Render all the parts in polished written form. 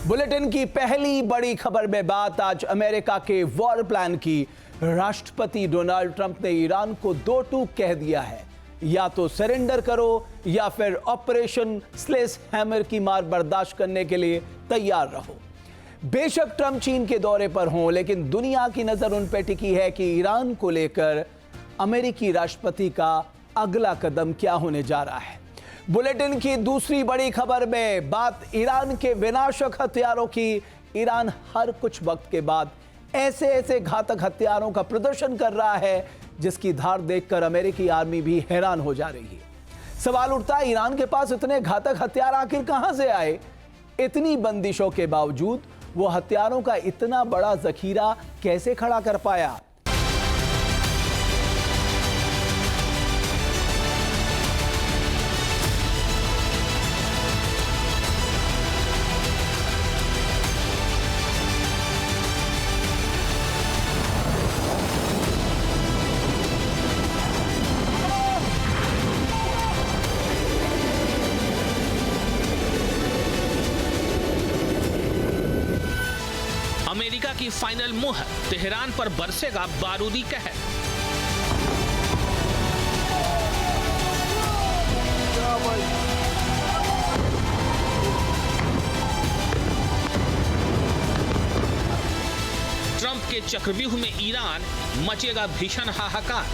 Bulletin की पहली बड़ी खबर में बात आज अमेरिका के वॉर प्लान की। राष्ट्रपति डोनाल्ड ट्रंप ने ईरान को दो टूक कह दिया है, या तो सरेंडर करो या फिर ऑपरेशन स्लेज हैमर की मार बर्दाश्त करने के लिए तैयार रहो। बेशक ट्रंप चीन के दौरे पर हों, लेकिन दुनिया की नजर उन पर टिकी है कि ईरान को लेकर अमेरिकी राष्ट्रपति का अगला कदम क्या होने जा रहा है। बुलेटिन की दूसरी बड़ी खबर में बात ईरान के विनाशक हथियारों की। ईरान हर कुछ वक्त के बाद ऐसे घातक हथियारों का प्रदर्शन कर रहा है जिसकी धार देखकर अमेरिकी आर्मी भी हैरान हो जा रही है। सवाल उठता है, ईरान के पास इतने घातक हथियार आखिर कहां से आए? इतनी बंदिशों के बावजूद वो हथियारों का इतना बड़ा जखीरा कैसे खड़ा कर पाया? अमेरिका की फाइनल मुहर, तेहरान पर बरसेगा बारूदी कहर। ट्रंप के चक्रव्यूह में ईरान, मचेगा भीषण हाहाकार।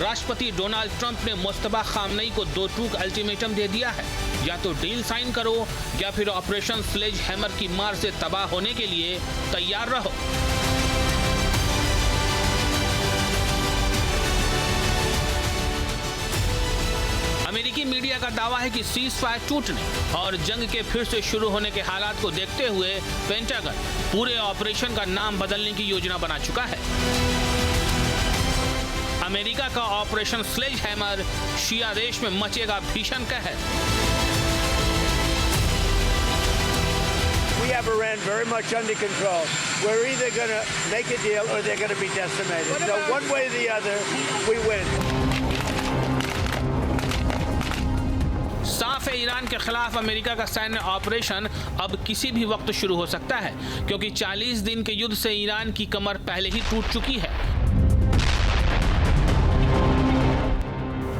राष्ट्रपति डोनाल्ड ट्रंप ने मुस्तफा खामनई को दो टूक अल्टीमेटम दे दिया है, या तो डील साइन करो या फिर ऑपरेशन स्लेज हैमर की मार से तबाह होने के लिए तैयार रहो। अमेरिकी मीडिया का दावा है कि सीज फायर टूटने और जंग के फिर से शुरू होने के हालात को देखते हुए पेंटागन पूरे ऑपरेशन का नाम बदलने की योजना बना चुका है। अमेरिका का ऑपरेशन स्लेज हैमर, शिया देश में मचेगा भीषण कहर। We have Iran very much under control. We're either going to make a deal or they're going to be decimated. So one way or the other, we win. साफ है, Iran के खिलाफ America का सैन्य ऑपरेशन अब किसी भी वक्त शुरू हो सकता है, क्योंकि 40 दिन के युद्ध से ईरान की कमर पहले ही टूट चुकी है।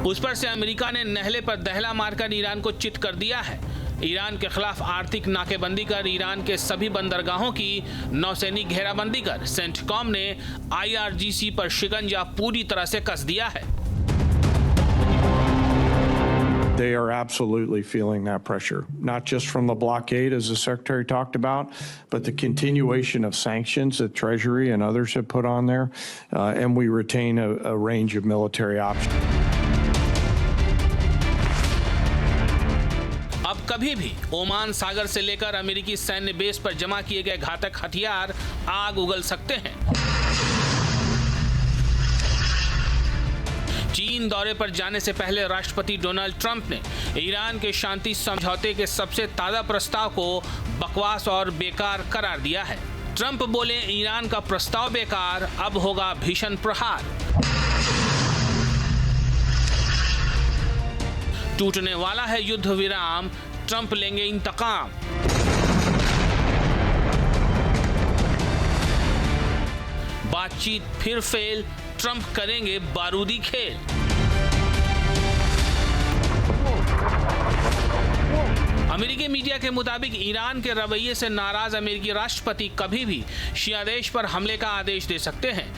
उस पर से अमेरिका ने नहले पर दहला मारकर ईरान को चित कर दिया है। ईरान के खिलाफ आर्थिक नाकेबंदी कर ईरान के सभी बंदरगाहों की नौसैनिक घेराबंदी कर सेंटकॉम ने IRGC पर शिकंजा पूरी तरह से कस दिया है। They are absolutely feeling that pressure, not just from the blockade, as the Secretary talked about, but the continuation of sanctions that Treasury and others have put on there, and we retain a range of military options. अब कभी भी Oman सागर से लेकर अमेरिकी सैन्य base पर जमा किए गए घातक हथियार आग उगल सकते हैं। चीन दौरे पर जाने से पहले राष्ट्रपति डोनाल्ड ट्रंप ने ईरान के शांति समझौते के सबसे ताजा प्रस्ताव को बकवास और बेकार करार दिया है। ट्रंप बोले, ईरान का प्रस्ताव बेकार, अब होगा भीषण प्रहार। टूटने वाला है युद्ध विराम, ट्रंप लेंगे इंतकाम। बातचीत फिर फेल, ट्रंप करेंगे बारूदी खेल। अमेरिकी मीडिया के मुताबिक ईरान के रवैये से नाराज अमेरिकी राष्ट्रपति कभी भी शिया देश पर हमले का आदेश दे सकते हैं,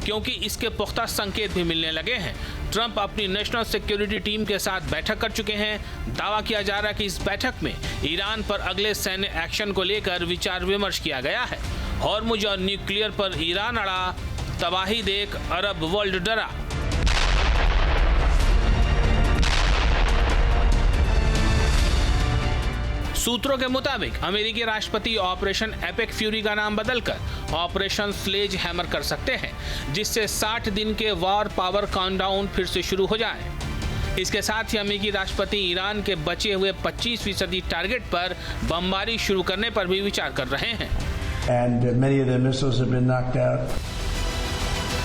क्योंकि इसके पुख्ता संकेत भी मिलने लगे हैं। ट्रंप अपनी नेशनल सिक्योरिटी टीम के साथ बैठक कर चुके हैं। दावा किया जा रहा है कि इस बैठक में ईरान पर अगले सैन्य एक्शन को लेकर विचार विमर्श किया गया है। हॉर्मुज और न्यूक्लियर पर ईरान अड़ा, तबाही देख अरब वर्ल्ड डरा। सूत्रों के मुताबिक अमेरिकी राष्ट्रपति ऑपरेशन एपिक फ्यूरी का नाम बदलकर ऑपरेशन स्लेज हैमर कर सकते हैं, जिससे 60 दिन के वॉर पावर काउंटडाउन फिर से शुरू हो जाए। इसके साथ ही अमेरिकी राष्ट्रपति ईरान के बचे हुए 25% टारगेट पर बमबारी शुरू करने पर भी विचार कर रहे हैं। And many of their missiles have been knocked out.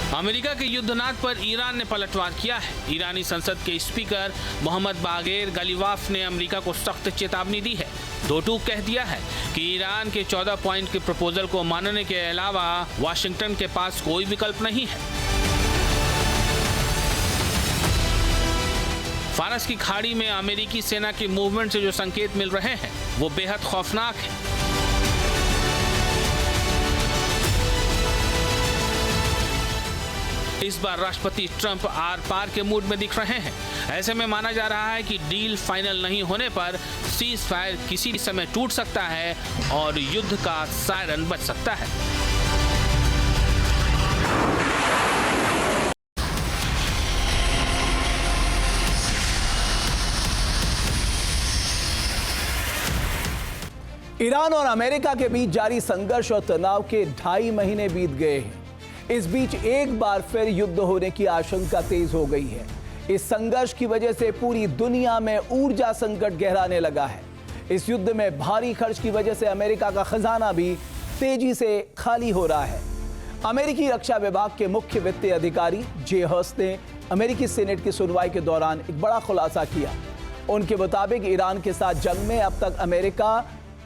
America के युद्धनाद पर ईरान ने पलटवार किया है। ईरानी संसद के स्पीकर मोहम्मद बागेर गलीवाफ ने अमेरिका को सख्त चेतावनी दी है। दो टूक कह दिया है कि ईरान के 14 पॉइंट के प्रपोजल को मानने के अलावा वाशिंगटन के पास कोई विकल्प नहीं है। फारस की खाड़ी में अमेरिकी सेना की मूवमेंट से जो संकेत मिल रहे हैं वो बेहद खौफनाक है। इस बार राष्ट्रपति ट्रंप आर पार के मूड में दिख रहे हैं। ऐसे में माना जा रहा है कि डील फाइनल नहीं होने पर सीज फायर किसी भी समय टूट सकता है और युद्ध का सायरन बज सकता है। ईरान और अमेरिका के बीच जारी संघर्ष और तनाव के 2.5 महीने बीत गए हैं। इस बीच एक बार फिर युद्ध होने की आशंका तेज हो गई है। इस संघर्ष की वजह से पूरी दुनिया में ऊर्जा संकट गहराने लगा है। इस युद्ध में भारी खर्च की वजह से अमेरिका का खजाना भी तेजी से खाली हो रहा है। अमेरिकी रक्षा विभाग के मुख्य वित्तीय अधिकारी जे हर्स्ट ने अमेरिकी सीनेट की सुनवाई के दौरान एक बड़ा खुलासा किया। उनके मुताबिक ईरान के साथ जंग में अब तक अमेरिका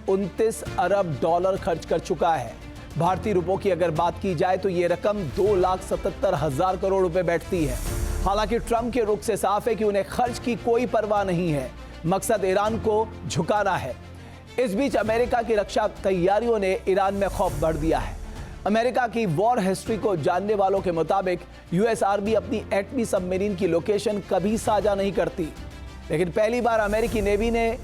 29 अरब डॉलर खर्च कर चुका है। भारतीय रुपयों की अगर बात की जाए तो ये रकम 2,77,000 करोड़ रुपए बैठती है। हालांकि ट्रंप के रुख से साफ है कि उन्हें खर्च की कोई परवाह नहीं है, मकसद ईरान को झुकाना है। इस बीच अमेरिका की रक्षा तैयारियों ने ईरान में खौफ भर दिया है। अमेरिका की वॉर हिस्ट्री को जानने वालों के मुताबिक यूएस आर्मी अपनी एटमी सबमरीन की लोकेशन कभी साझा नहीं करती, लेकिन पहली बार अमेरिकी नेवी ने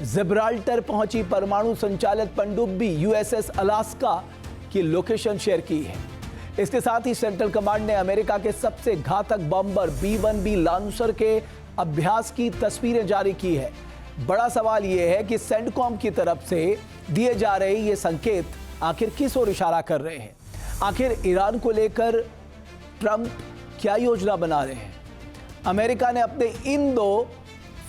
जिब्राल्टर पहुंची परमाणु संचालित पनडुब्बी यूएसएस अलास्का की लोकेशन शेयर की है। इसके साथ ही सेंट्रल कमांड ने अमेरिका के सबसे घातक बॉम्बर B-1B लांसर के अभ्यास की तस्वीरें जारी की है। बड़ा सवाल यह है कि सेंटकॉम की तरफ से दिए जा रहे ये संकेत आखिर किस ओर इशारा कर रहे हैं? आखिर ईरान को लेकर ट्रंप क्या योजना बना रहे हैं? अमेरिका ने अपने इन 2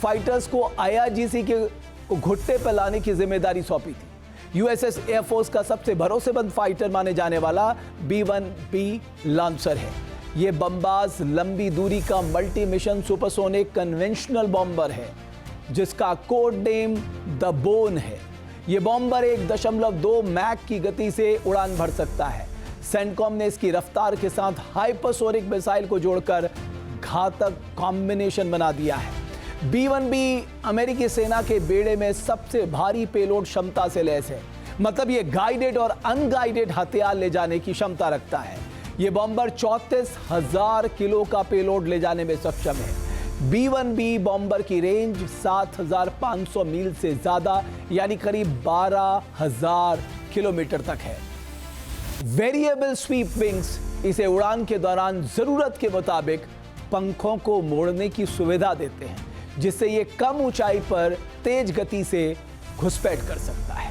फाइटर्स को IRGC के घुट्टे पर लाने की जिम्मेदारी सौंपी थी। यूएसएस एयरफोर्स का सबसे भरोसेमंद फाइटर माने जाने वाला B-1B लांसर है। ये बमबाज लंबी दूरी का multi mission supersonic conventional bomber है, जिसका कोड नेम द बोन है। ये बॉम्बर 1.2 मैक की गति से उड़ान भर सकता है। सेंटकॉम ने इसकी रफ्तार के साथ हाइपरसोनिक मिसाइल को जोड़कर घातक कॉम्बिनेशन बना दिया है। B-1B अमेरिकी सेना के बेड़े में सबसे भारी पेलोड क्षमता से लैस है। मतलब ये गाइडेड और अनगाइडेड हथियार ले जाने की क्षमता रखता है। ये बॉम्बर 34,000 किलो का पेलोड ले जाने में सक्षम है। B-1B बॉम्बर की रेंज 7,500 मील से ज्यादा यानी करीब 12,000 किलोमीटर तक है। वेरिएबल स्वीप विंग्स इसे उड़ान के दौरान जरूरत के मुताबिक पंखों को मोड़ने की सुविधा देते हैं, जिससे ये कम ऊंचाई पर तेज गति से घुसपैठ कर सकता है।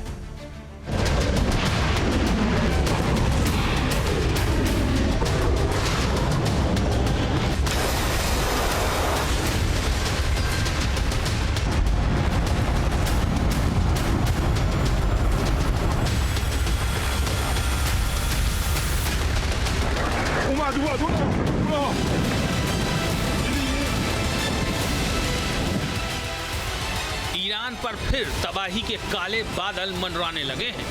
ईरान पर फिर तबाही के काले बादल मंडराने लगे हैं।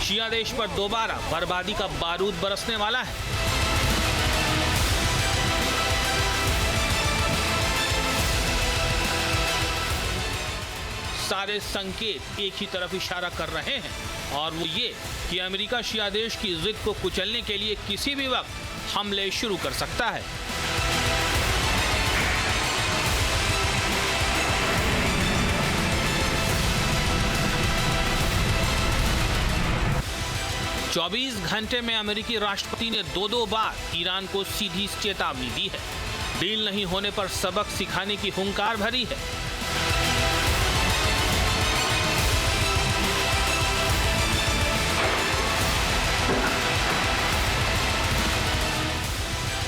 शिया देश पर दोबारा बर्बादी का बारूद बरसने वाला है। सारे संकेत एक ही तरफ इशारा कर रहे हैं और वो ये कि अमेरिका शिया देश की जिद को कुचलने के लिए किसी भी वक्त हमले शुरू कर सकता है। चौबीस घंटे में अमेरिकी राष्ट्रपति ने 2 बार ईरान को सीधी चेतावनी दी है। डील नहीं होने पर सबक सिखाने की हुंकार भरी है।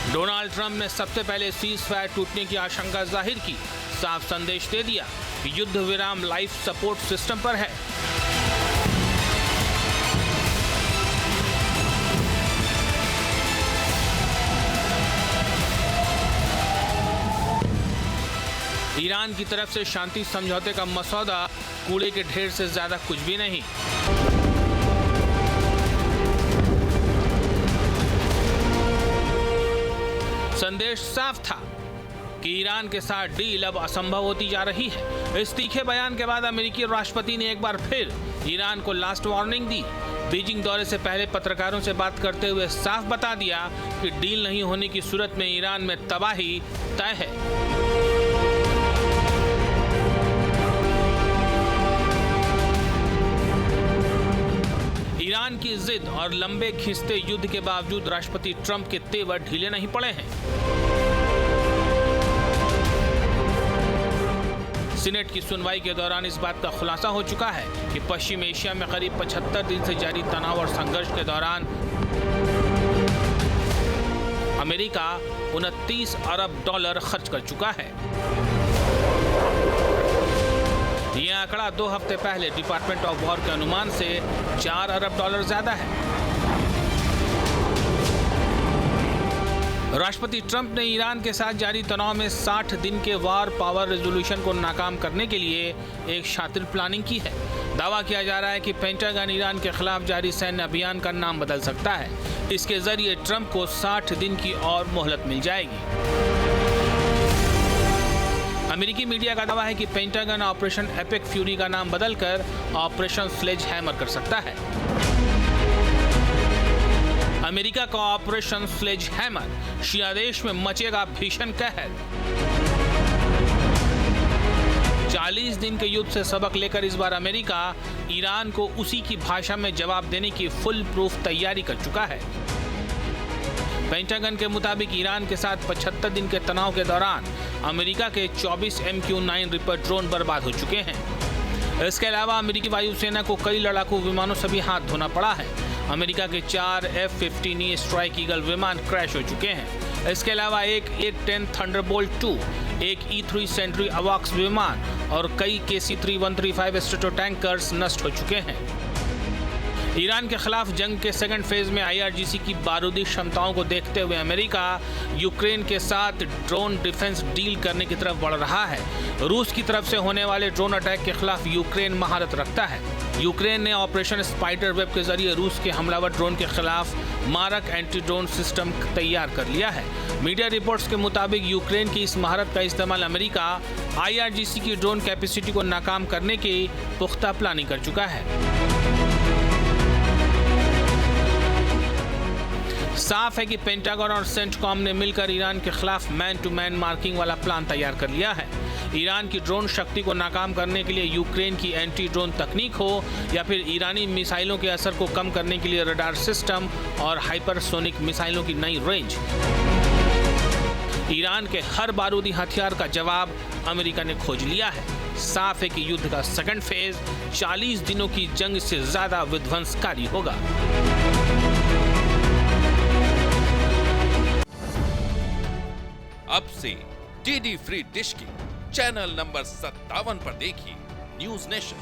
डोनाल्ड ट्रंप ने सबसे पहले सीज फायर टूटने की आशंका जाहिर की। साफ संदेश दे दिया कि युद्ध विराम लाइफ सपोर्ट सिस्टम पर है। ईरान की तरफ से शांति समझौते का मसौदा कूड़े के ढेर से ज्यादा कुछ भी नहीं। संदेश साफ था कि ईरान के साथ डील अब असंभव होती जा रही है। इस तीखे बयान के बाद अमेरिकी राष्ट्रपति ने एक बार फिर ईरान को लास्ट वार्निंग दी। बीजिंग दौरे से पहले पत्रकारों से बात करते हुए साफ बता दिया कि डील नहीं होने की सूरत में ईरान में तबाही तय है। ईरान की जिद और लंबे खिंचते युद्ध के बावजूद राष्ट्रपति ट्रंप के तेवर ढीले नहीं पड़े हैं। सीनेट की सुनवाई के दौरान इस बात का खुलासा हो चुका है कि पश्चिम एशिया में करीब 75 दिन से जारी तनाव और संघर्ष के दौरान अमेरिका 29 अरब डॉलर खर्च कर चुका है। यह आंकड़ा 2 हफ्ते पहले डिपार्टमेंट ऑफ वॉर के अनुमान से 4 अरब डॉलर ज्यादा है। राष्ट्रपति ट्रंप ने ईरान के साथ जारी तनाव में 60 दिन के वार पावर रेजोल्यूशन को नाकाम करने के लिए एक शातिर प्लानिंग की है। दावा किया जा रहा है कि पेंटागन ईरान के खिलाफ जारी सैन्य अभियान का नाम बदल सकता है। इसके जरिए ट्रंप को 60 दिन की और मोहलत मिल जाएगी। अमेरिकी मीडिया का दावा है कि पेंटागन ऑपरेशन एपिक फ्यूरी का नाम बदलकर ऑपरेशन स्लेज हैमर कर सकता है। अमेरिका का ऑपरेशन स्लेज हैमर शिया देश में मचेगा भीषण कहर। 40 दिन के युद्ध से सबक लेकर इस बार अमेरिका ईरान को उसी की भाषा में जवाब देने की फुल प्रूफ तैयारी कर चुका है। पेंटागन के मुताबिक ईरान के साथ 75 दिन के तनाव के दौरान अमेरिका के 24 MQ-9 रिपर ड्रोन बर्बाद हो चुके हैं। इसके अलावा अमेरिकी वायुसेना को कई लड़ाकू विमानों से भी हाथ धोना पड़ा है। अमेरिका के 4 F-15E स्ट्राइक ईगल विमान क्रैश हो चुके हैं। इसके अलावा एक A-10 थंडरबोल्ट 2, एक E-3 सेंट्री अवॉक्स विमान और कई KC-3 स्ट्रेटो टैंकर्स नष्ट हो चुके हैं। ईरान के खिलाफ जंग के सेकंड फेज में IRGC की बारूदी क्षमताओं को देखते हुए अमेरिका यूक्रेन के साथ ड्रोन डिफेंस डील करने की तरफ बढ़ रहा है। रूस की तरफ से होने वाले ड्रोन अटैक के खिलाफ यूक्रेन महारत रखता है। यूक्रेन ने ऑपरेशन स्पाइडर वेब के जरिए रूस के हमलावर ड्रोन के खिलाफ मारक एंटी ड्रोन सिस्टम तैयार कर लिया है। मीडिया रिपोर्ट्स के मुताबिक यूक्रेन की इस महारत का इस्तेमाल अमेरिका IRGC की ड्रोन कैपेसिटी को नाकाम करने की पुख्ता प्लानिंग कर चुका है। साफ है कि पेंटागन और सेंटकॉम ने मिलकर ईरान के खिलाफ मैन टू मैन मार्किंग वाला प्लान तैयार कर लिया है। ईरान की ड्रोन शक्ति को नाकाम करने के लिए यूक्रेन की एंटी ड्रोन तकनीक हो या फिर ईरानी मिसाइलों के असर को कम करने के लिए रडार सिस्टम और हाइपरसोनिक मिसाइलों की नई रेंज, ईरान के हर बारूदी हथियार का जवाब अमेरिका ने खोज लिया है। साफ है कि युद्ध का सेकंड फेज 40 दिनों की जंग से ज्यादा विध्वंसकारी होगा। अब से DD फ्री डिश की चैनल नंबर 57 पर देखिए न्यूज नेशन।